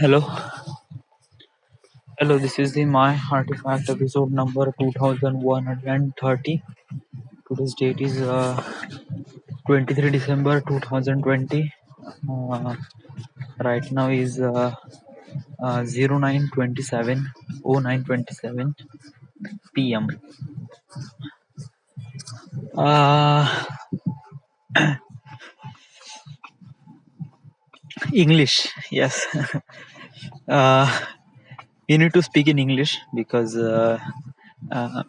Hello, hello. This is the My Artifact episode number 2130. Today's date is 23 December 2020. Uh, right now is 0927 p.m. Uh, English, yes. uh, we need to speak in English because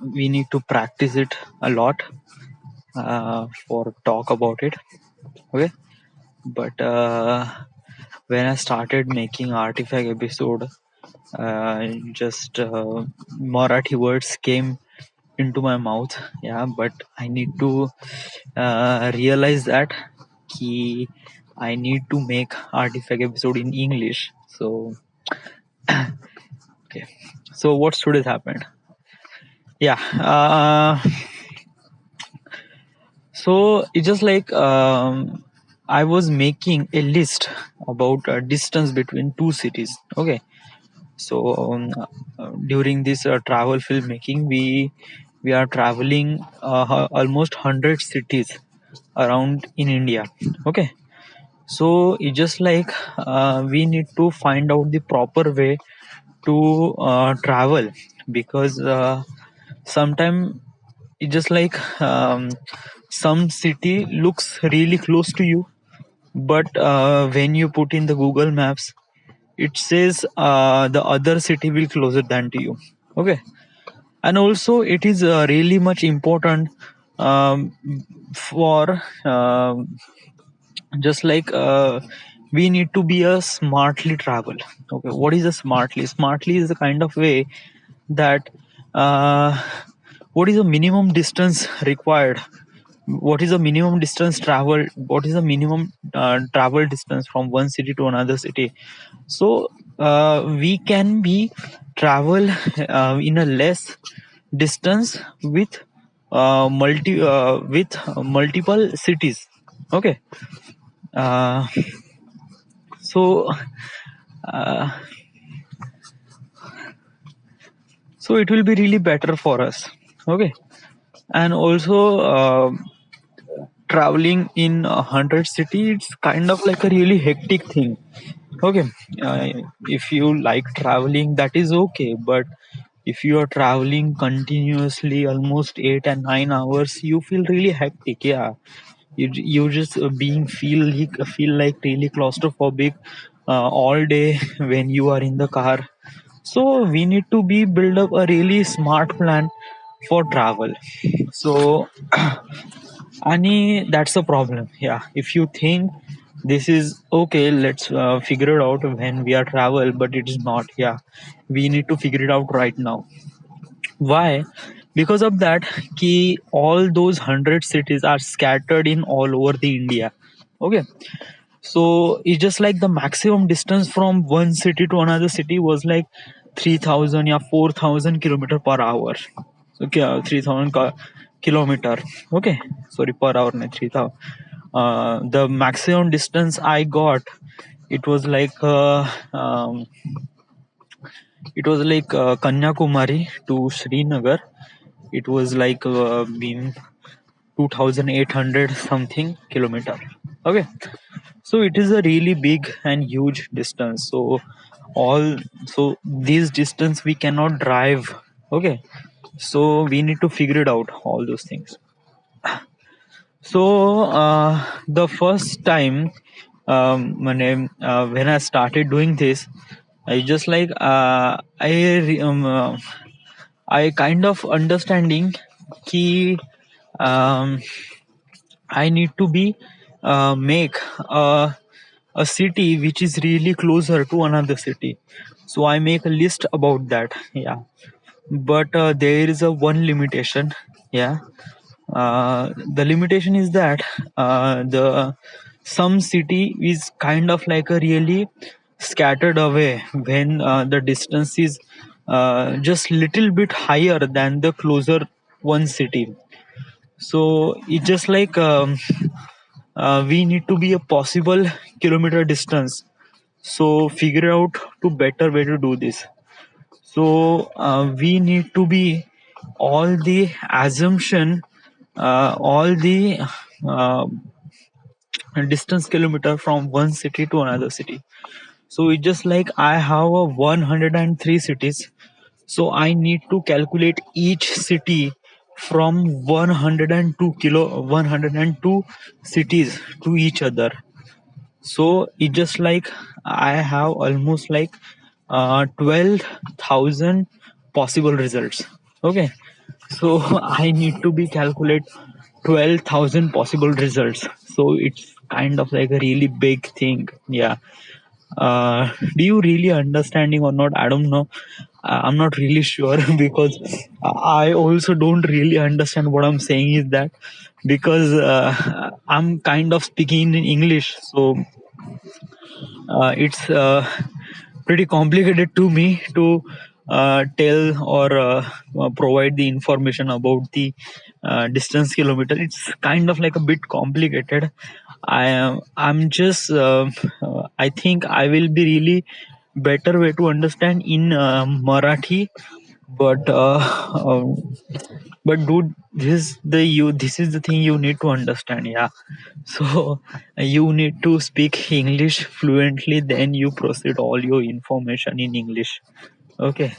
we need to practice it a lot for talk about it. Okay, but when I started making artifact episode, just Marathi words came into my mouth. Yeah, but I need to realize that ki I need to make artifact episode in English. So okay. So what should have happened? Yeah. So it's just like I was making a list about distance between two cities. Okay. So during this travel filmmaking, we are traveling almost 100 cities around in India. Okay, so it's just like we need to find out the proper way to travel because sometimes it's just like some city looks really close to you, but when you put in the Google Maps, it says the other city will closer than to you. Okay, and also it is really much important for just like we need to be a smartly travel. Okay, what is a smartly is the kind of way that uh, what is the minimum distance required, what is the minimum distance travel, what is the minimum travel distance from one city to another city, so we can be travel in a less distance with multiple cities. Okay, uh, so uh, so it will be really better for us. Okay, and also traveling in 100 city, it's kind of like a really hectic thing. Okay, uh, if you like traveling, that is okay, but if you are traveling continuously almost 8 and 9 hours, you feel really hectic. Yeah, you just being feel like really claustrophobic all day when you are in the car. So we need to be build up a really smart plan for travel. So Ani, that's the problem. Yeah, if you think this is okay, let's figure it out when we are travel, but it is not. Yeah, we need to figure it out right now. Why? Because of that, ki all those 100 cities are scattered in all over the India. Okay, so it's just like the maximum distance from one city to another city was like 3,000 or 4,000 kilometer per hour. Okay, 3,000 kilometer. Okay, sorry, per hour, not 3,000. The maximum distance I got, it was like Kanyakumari to Srinagar. It was like been 2,800 something kilometer. Okay, so it is a really big and huge distance. All so this distance we cannot drive. Okay, so we need to figure it out all those things. So the first time when I started doing this, I just like I kind of understanding ki I need to be make a city which is really closer to another city. So I make a list about that. Yeah, but there is a one limitation. Yeah, the limitation is that the some city is kind of like a really scattered away when the distance is just little bit higher than the closer one city. So it's just like we need to be a possible kilometer distance So figure out to better way to do this. So we need to be all the assumption, all the uh, distance kilometer from one city to another city. So it's just like I have a 103 cities. So I need to calculate each city from 102 cities to each other. So it's just like I have almost like 12,000 possible results. Okay, so I need to be calculate 12,000 possible results. So it's kind of like a really big thing. Yeah. Do you really understanding or not? I don't know. I'm not really sure because I also don't really understand what I'm saying is that because I'm kind of speaking in English, so it's pretty complicated to me to tell or provide the information about the distance kilometer. It's kind of like a bit complicated. I'm just I think I will be really better way to understand in Marathi, but dude, this is the thing you need to understand. Yeah. So you need to speak English fluently, then you proceed all your information in English. Okay.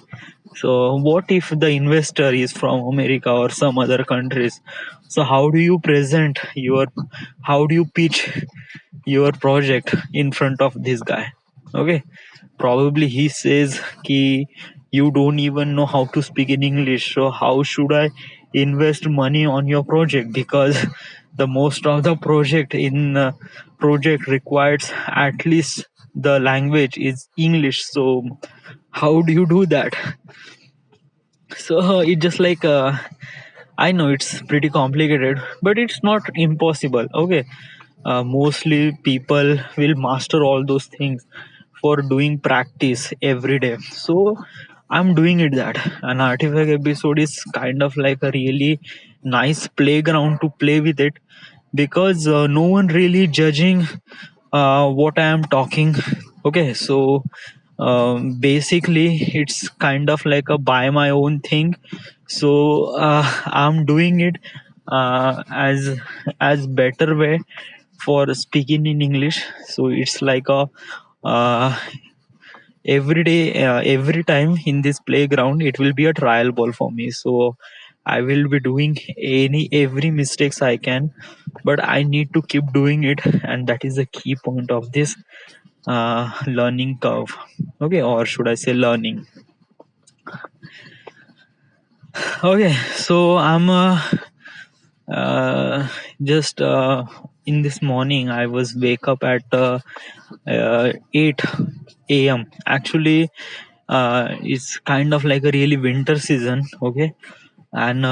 So what if the investor is from America or some other countries? So how do you pitch your project in front of this guy? Okay. Probably he says ki you don't even know how to speak in English, so how should I invest money on your project? Because the most of the project requires at least the language is English. So how do you do that? So it's just like I know it's pretty complicated, but it's not impossible. Okay, mostly people will master all those things for doing practice every day. So I'm doing it that an artifact episode is kind of like a really nice playground to play with it because no one really judging what I am talking. Okay, so basically it's kind of like a buy my own thing. So I'm doing it as better way for speaking in English. So it's like a uh, every day, every time in this playground, it will be a trial ball for me. So I will be doing every mistakes I can, but I need to keep doing it, and that is the key point of this learning curve. Okay, or should I say learning? Okay, so I'm just in this morning I was wake up at 8 a.m. Actually, it's kind of like a really winter season. Okay, and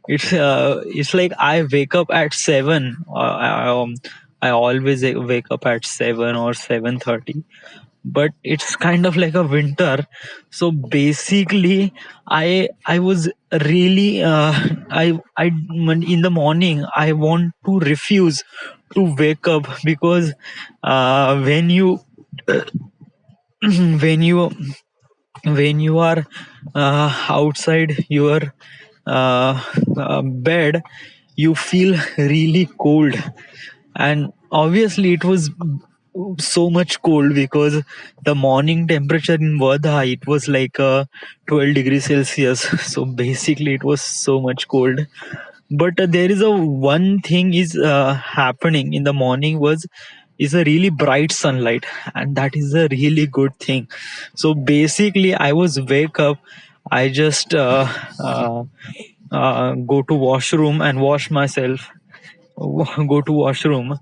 it's like I wake up at 7. I always wake up at 7 or 7:30, but it's kind of like a winter. So basically I was really I in the morning I want to refuse to wake up because when you when you when you are outside your bed, you feel really cold, and obviously it was so much cold because the morning temperature in Vardha, it was like 12 degrees Celsius. So basically it was so much cold. But there is a one thing is happening in the morning was is a really bright sunlight, and that is a really good thing. So basically I was wake up, I just go to washroom and wash myself, go to washroom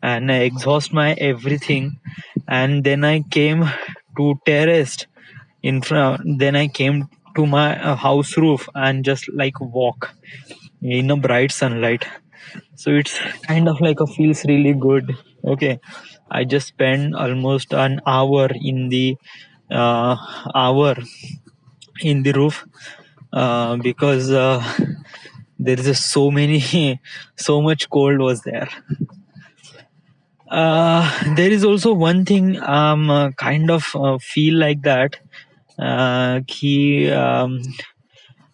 and I exhaust my everything, and then I came to terrace in front, then I came to my house roof and just like walk in a bright sunlight. So it's kind of like a feels really good. Okay, I just spent almost an hour in the uh, hour in the roof because there is so many so much cold was there. There is also one thing kind of feel like that.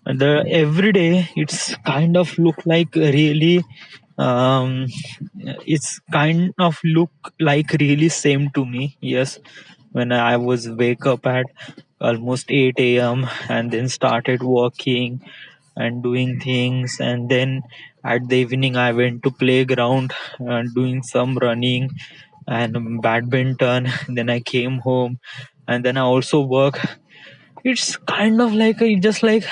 The every day it's kind of look like really um, it's kind of look like really same to me. Yes, when I was wake up at almost 8 a.m. and then started working and doing things, and then at the evening I went to playground doing some running and badminton. Then I came home and then I also work. It's kind of like just like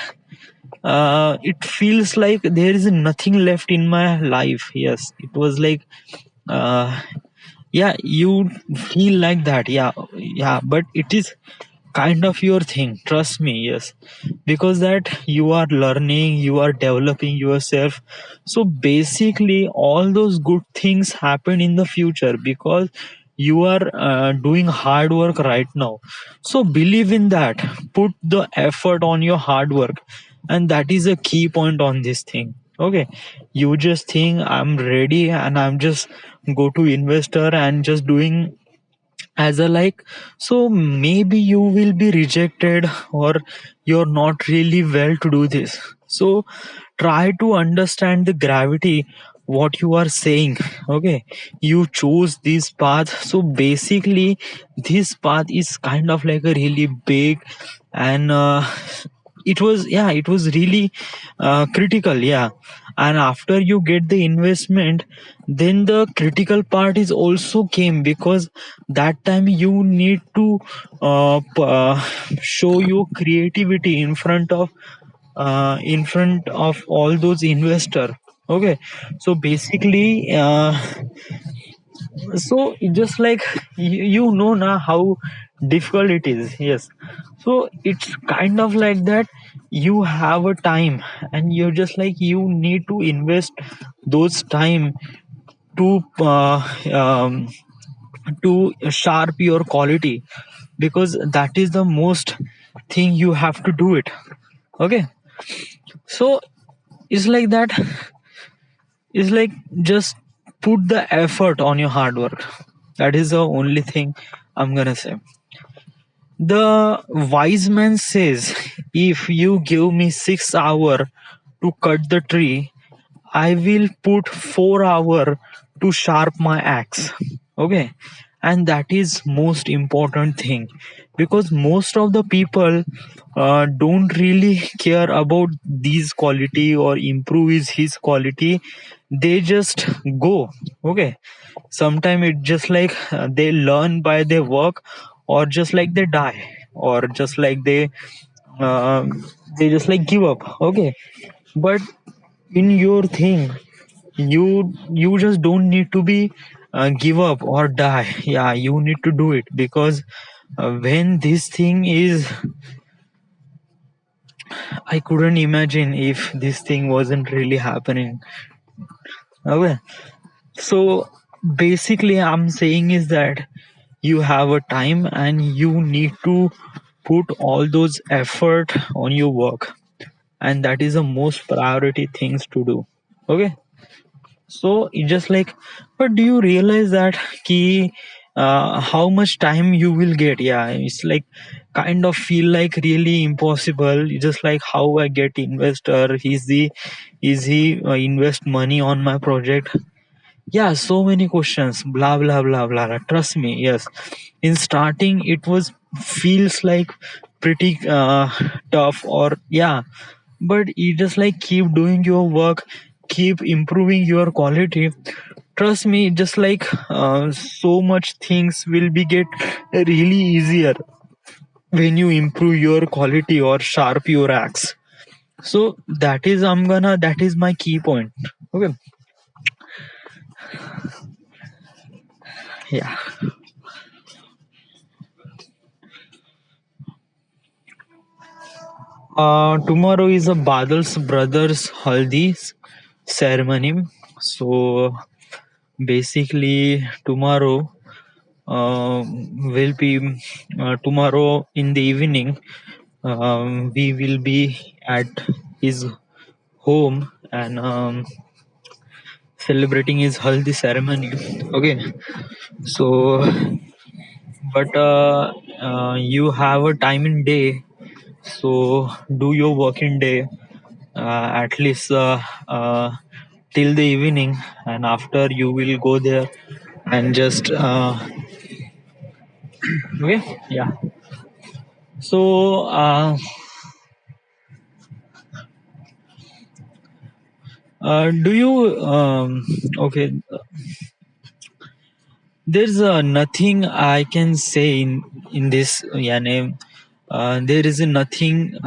it feels like there is nothing left in my life. Yes, it was like uh, yeah, you feel like that. Yeah, yeah, but it is kind of your thing, trust me. Yes, because that you are learning, you are developing yourself. So basically all those good things happen in the future because you are doing hard work right now. So believe in that, put the effort on your hard work, and that is a key point on this thing. Okay, you just think I'm ready and I'm just go to investor and just doing as a like, so maybe you will be rejected or you're not really well to do this. So try to understand the gravity what you are saying. Okay, you choose this path, so basically this path is kind of like a really big, and it was, yeah, it was really critical. Yeah, and after you get the investment, then the critical part is also came, because that time you need to show your creativity in front of all those investor. Okay, so basically so it just like you know now how difficult it is. Yes, so it's kind of like that, you have a time and you're just like you need to invest those time to to sharp your quality, because that is the most thing you have to do it. Okay, so it's like that, it's like just put the effort on your hard work. That is the only thing I'm gonna say. The wise man says, if you give me 6 hours to cut the tree, I will put 4 hours to sharp my axe. Okay, and that is most important thing, because most of the people don't really care about these quality or improve his quality. They just go. Okay, sometimes it just like they learn by their work, or just like they die, or just like uh, they just like give up. Okay, but in your thing, you just don't need to be give up or die. Yeah, you need to do it, because when this thing is, I couldn't imagine if this thing wasn't really happening. Okay, so basically I'm saying is that you have a time and you need to put all those effort on your work, and that is the most priority things to do. Okay, so it just like, but do you realize that key how much time you will get? Yeah, it's like kind of feel like really impossible. It's just like how I get investor, is he invest money on my project? Yeah, so many questions, blah blah blah blah. Trust me, yes, in starting it was feels like pretty tough, or yeah, but you just like keep doing your work, keep improving your quality. Trust me, just like so much things will be get really easier when you improve your quality or sharp your axe. So that is my key point. Okay, yeah. Tomorrow is a Badal's brothers haldi ceremony. So basically tomorrow will be tomorrow in the evening, we will be at his home, and celebrating his haldi ceremony. Okay, so but you have a time in day, so do your working day at least till the evening, and after you will go there and just okay, yeah. So do you okay, there's nothing I can say in this, yani, there is nothing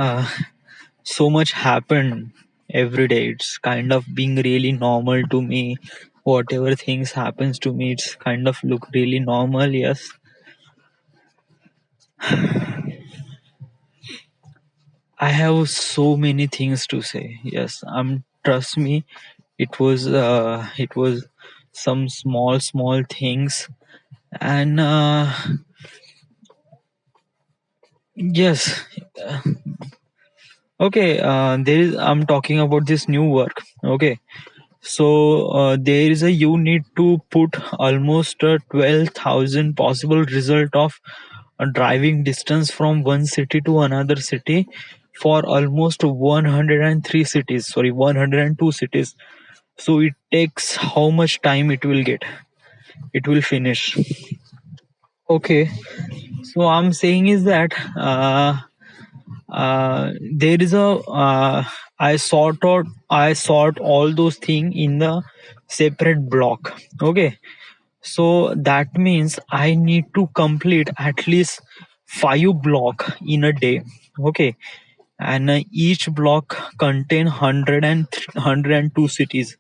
so much happen every day. It's kind of being really normal to me. Whatever things happens to me, it's kind of look really normal. Yes, I have so many things to say. Yes, trust me, it was some small things, and yes, okay. There is. I'm talking about this new work. Okay, so there is a you need to put almost 12,000 possible result of a driving distance from one city to another city for almost 103 cities. Sorry, 102 cities. So it takes how much time it will get? It will finish. Okay. So I'm saying is that there is a I sort all those things in the separate block. Okay, so that means I need to complete at least 5 block in a day. Okay, and each block contain 102 cities.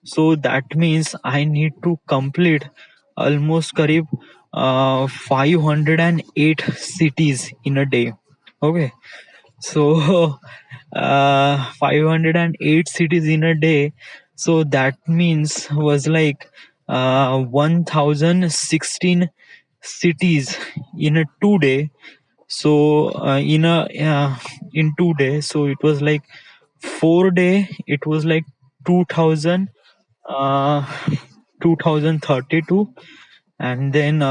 So that means I need to complete almost karib 508 cities in a day. Okay, so 508 cities in a day. So that means was like 1016 cities in a 2 day. So in 2 days, so it was like 4 day. It was like 2000 uh 2032, and then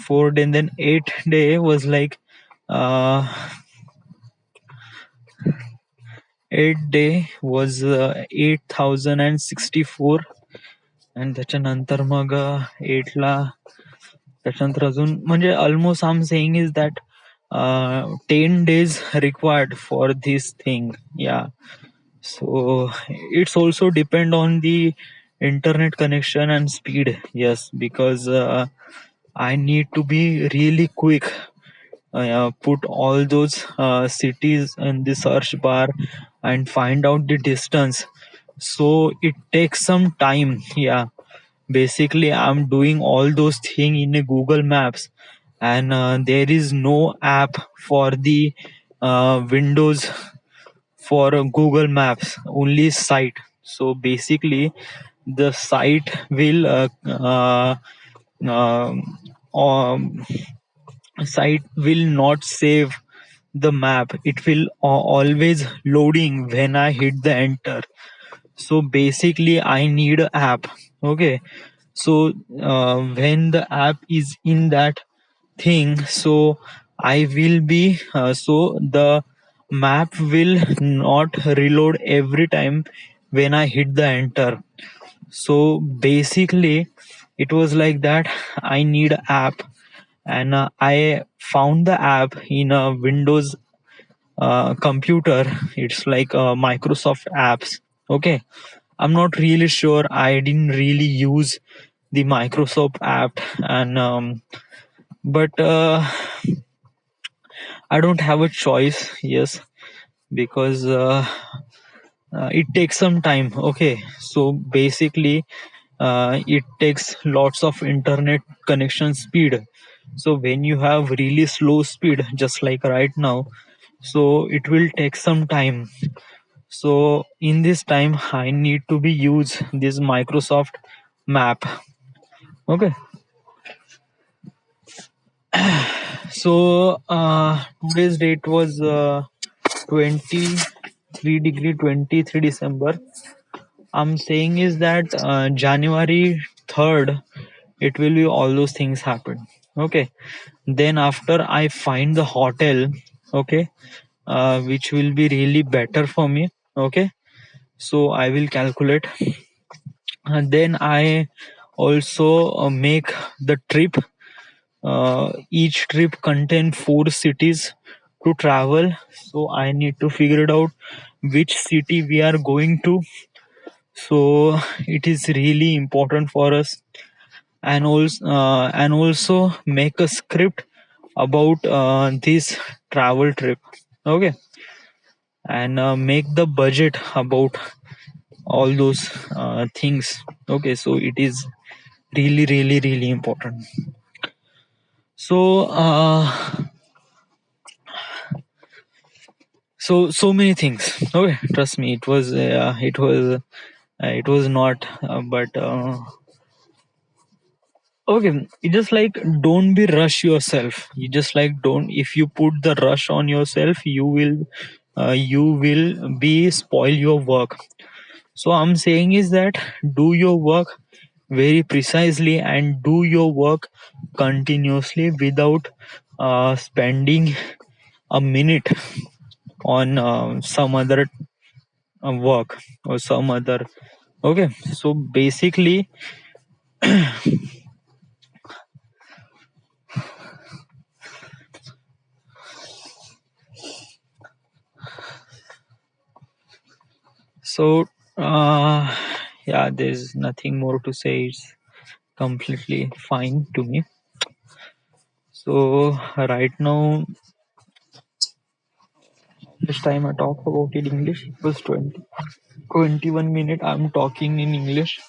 4 day, and then 8 day was like uh 8 day was 8064, आणि त्याच्यानंतर मग 8 ला त्याच्यानंतर अजून म्हणजे almost I am saying is that 10 days required for this thing. Yeah, so it's also depend on the internet connection and speed. Yes, because I need to be really quick, put all those cities in the search bar and find out the distance. So it takes some time. Yeah, basically I'm doing all those things in a Google Maps, and there is no app for the Windows for Google Maps, only site. So basically the site will um, site will not save the map. It will always loading when I hit the enter. So basically I need a app. Okay, so when the app is in that thing, so I will be so the map will not reload every time when I hit the enter. So basically it was like that. I need a app, and I found the app in a Windows computer. It's like Microsoft apps. Okay, I'm not really sure. I didn't really use the Microsoft app, and but I don't have a choice. Yes, because it takes some time. Okay, so basically it takes lots of internet connection speed. So when you have really slow speed, just like right now, so it will take some time. So in this time I need to be use this Microsoft map. Okay, so today's date was 23 degree 23 December. I'm saying is that January 3rd, it will be all those things happen. Okay. Then after I find the hotel, okay, which will be really better for me. Okay. So I will calculate. And then I also make the trip. Each trip contain 4 cities to travel. So I need to figure it out which city we are going to. So it is really important for us, and also make a script about this travel trip. Okay, and make the budget about all those things. Okay, so it is really, really, really important. So so many things. Okay, trust me, it was not but okay, you just like don't be rush yourself. You just like don't. If you put the rush on yourself, you will be spoil your work. So I'm saying is that do your work very precisely and do your work continuously without spending a minute on some other work or some other. Okay, so basically, so yeah, there's nothing more to say. It's completely fine to me. So right now, this time I talk about it English. It was 21 minutes. I'm talking in English.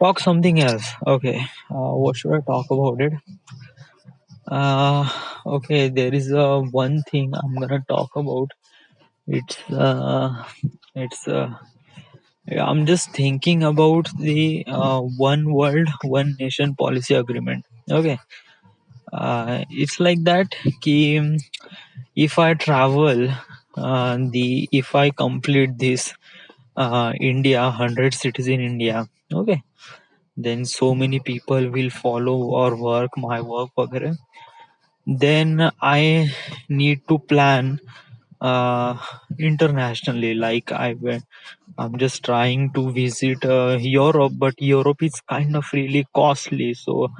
Talk something else. Okay. What should I talk about it? Okay. There is one thing I'm gonna talk about. It's it's yeah, I'm just thinking about the one world, one nation policy agreement. Okay. It's like that. Ki, if I travel, if I complete this India, 100 cities in India. Okay. Then so many people will follow or work my work. वगैरह. Then I need to plan internationally. Like I'm just trying to visit Europe, but Europe is kind of really costly. So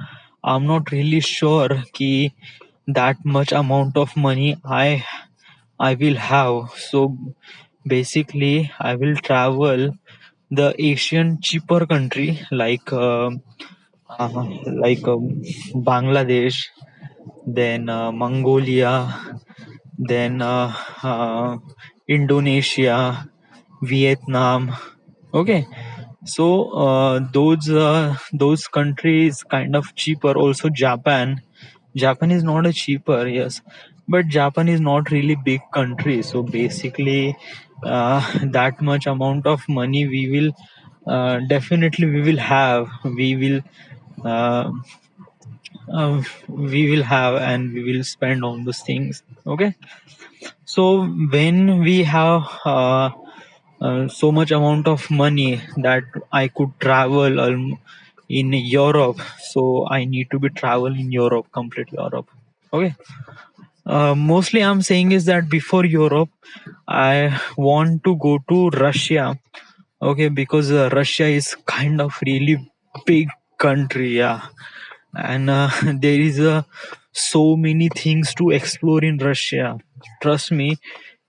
I'm not really sure कि that much amount of money I will have. So basically, I will travel the Asian cheaper country like Bangladesh, then Mongolia, then Indonesia, Vietnam. Okay, so those countries kind of cheaper. Also Japan. Japan is not a cheaper, yes, but Japan is not really big country. So basically, that much amount of money we will have. Uh, we will have and we will spend on those things. Okay, so when we have so much amount of money that I could travel in Europe, so I need to be travel in Europe, complete Europe. Okay. Mostly I'm saying is that before Europe, I want to go to Russia. Okay, because Russia is kind of really big country, yeah, and there is so many things to explore in Russia. Trust me,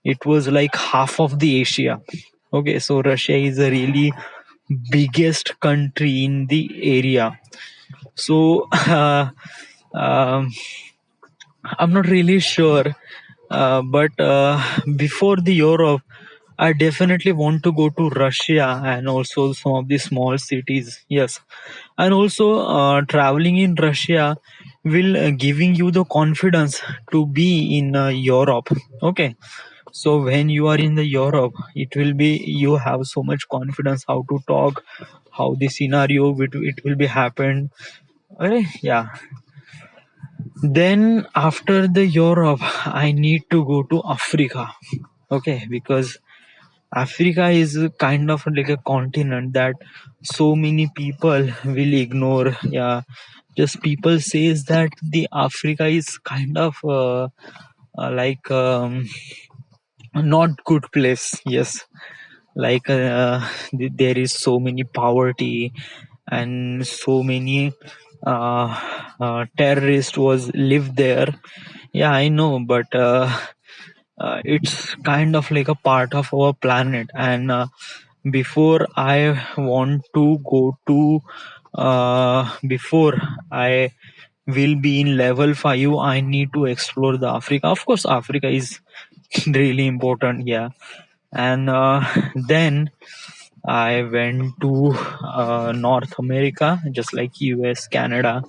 it was like half of the Asia. Okay, so Russia is a really biggest country in the area. So um, I'm not really sure, but before the Europe, I definitely want to go to Russia and also some of the small cities. Yes, and also traveling in Russia will giving you the confidence to be in Europe. Okay, so when you are in the Europe, it will be you have so much confidence how to talk, how the scenario it will be happened. Okay, yeah. Then after the Europe, I need to go to Africa. Okay, because Africa is a kind of like a continent that so many people will ignore. Yeah, just people says that the Africa is kind of like not good place. Yes, like there is so many poverty and so many terrorists was live there. Yeah, I know, but it's kind of like a part of our planet. And before I want to go to before I will be in level 5, I need to explore the Africa. Of course, Africa is really important. Yeah, and then I went to North America, just like US, Canada,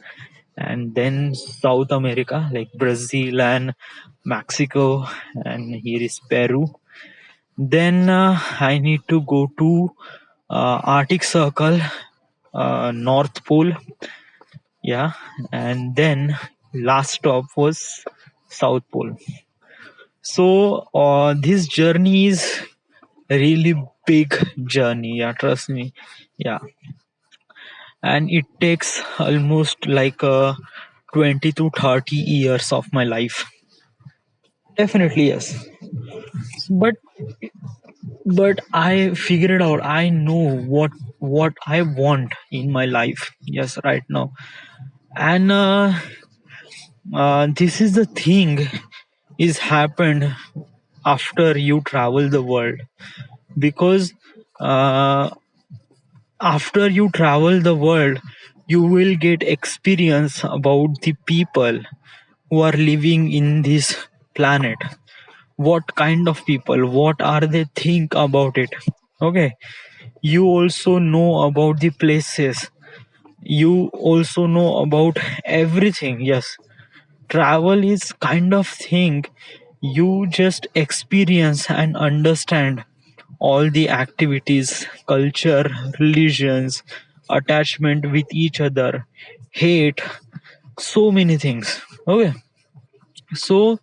and then South America, like Brazil and Mexico, and here is Peru. Then I need to go to Arctic Circle, North Pole, yeah, and then last stop was South Pole. So this journey is really big journey. Yeah, trust me. Yeah, and it takes almost like 20 to 30 years of my life. Definitely yes, but I figured out, I know what I want in my life. Yes, right now. And this is the thing is happened after you travel the world, because uh, after you travel the world you will get experience about the people who are living in this planet, what kind of people, what are they think about it. Okay, you also know about the places, you also know about everything. Yes, travel is kind of thing you just experience and understand all the activities, culture, religions, attachment with each other, hate, so many things. Okay, so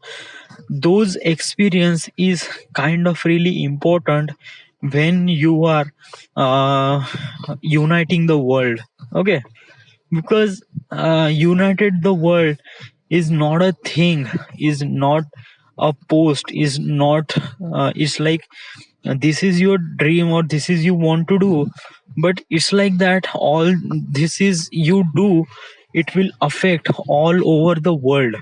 those experience is kind of really important when you are uniting the world. Okay, because united the world is not a thing, is not a post, is not it's like this is your dream or this is you want to do, but it's like that all this is you do, it will affect all over the world.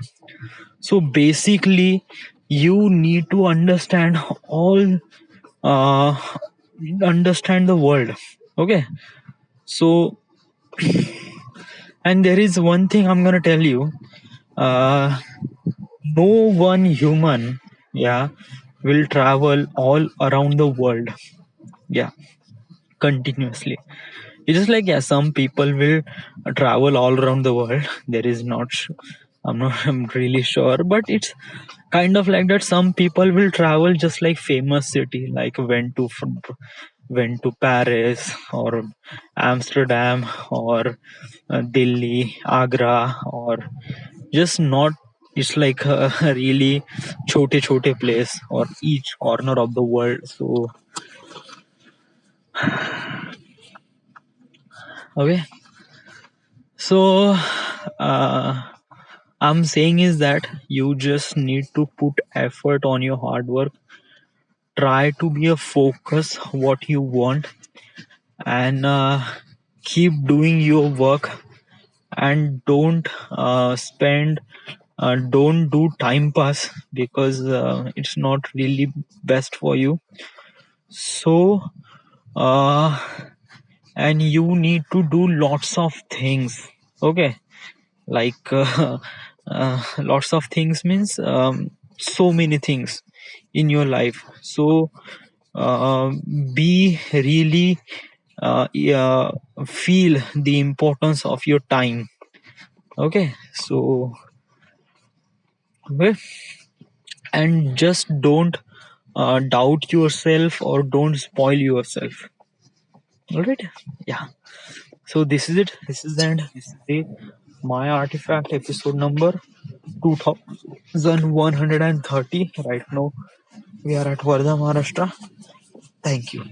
So basically you need to understand all uh, understand the world. Okay, so and there is one thing I'm gonna tell you, uh, no one human, yeah, will travel all around the world, yeah, continuously. It's just like, yeah, some people will travel all around the world. There is not I'm not I'm really sure, but it's kind of like that. Some people will travel just like famous city, like went to Paris or Amsterdam or Delhi, Agra, or just not. It's like a really chote place or each corner of the world. So okay, so uh, I'm saying is that you just need to put effort on your hard work. Try to be a focus what you want, and keep doing your work, and don't do time pass, because it's not really best for you. So uh, and you need to do lots of things. Okay, like lots of things means so many things in your life. So uh, be really yeah, feel the importance of your time. Okay, so okay, and just don't doubt yourself or don't spoil yourself. All right, yeah. So this is it, this is the end, this is the my artifact episode number 2130 right now. We are at Wardha, Maharashtra. Thank you.